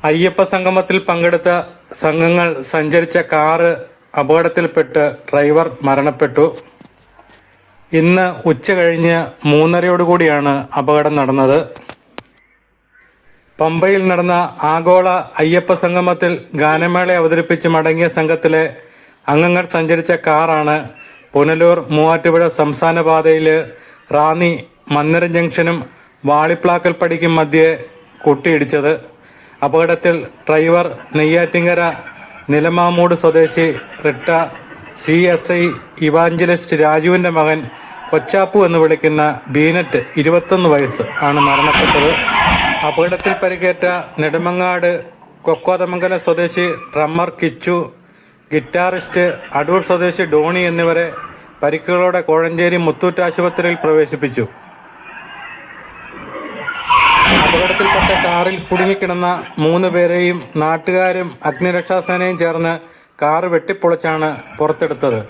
അയ്യപ്പ സംഗമത്തിൽ പങ്കെടുത്ത സംഘങ്ങൾ സഞ്ചരിച്ച കാറ് അപകടത്തിൽപ്പെട്ട് ഡ്രൈവർ മരണപ്പെട്ടു. ഇന്ന് ഉച്ച കഴിഞ്ഞ് 3:30 അപകടം നടന്നത്. പമ്പയിൽ നടന്ന ആഗോള അയ്യപ്പ സംഗമത്തിൽ ഗാനമേള അവതരിപ്പിച്ച് മടങ്ങിയ സംഘത്തിലെ അംഗങ്ങൾ സഞ്ചരിച്ച കാറാണ് പുനലൂർ മൂവാറ്റുപുഴ സംസ്ഥാന പാതയിൽ റാന്നി മന്നരം ജംഗ്ഷനും വാളിപ്ലാക്കൽ പടിക്കും മധ്യേ കൂട്ടിയിടിച്ചത്. അപകടത്തിൽ ഡ്രൈവർ നെയ്യാറ്റിങ്കര നിലമാമൂട് സ്വദേശി റിട്ട CSI ഇവാഞ്ചലിസ്റ്റ് രാജുവിൻ്റെ മകൻ കൊച്ചാപ്പു എന്ന് വിളിക്കുന്ന ബീനറ്റ് 21 വയസ്സ് ആണ് മരണപ്പെട്ടത്. അപകടത്തിൽ പരിക്കേറ്റ നെടുമങ്ങാട് കൊക്കോതമംഗലം സ്വദേശി ഡ്രമ്മർ കിച്ചു, ഗിറ്റാറിസ്റ്റ് അടൂർ സ്വദേശി ഡോണി എന്നിവരെ പരിക്കുകളോടെ കോഴഞ്ചേരി മുത്തൂറ്റ് ആശുപത്രിയിൽ പ്രവേശിപ്പിച്ചു. അപകടത്തിൽപ്പെട്ട കാറിൽ കുടുങ്ങിക്കിടന്ന 3 പേരെയും നാട്ടുകാരും അഗ്നിരക്ഷാസേനയും ചേർന്ന് കാറ് വെട്ടിപ്പൊളിച്ചാണ് പുറത്തെടുത്തത്.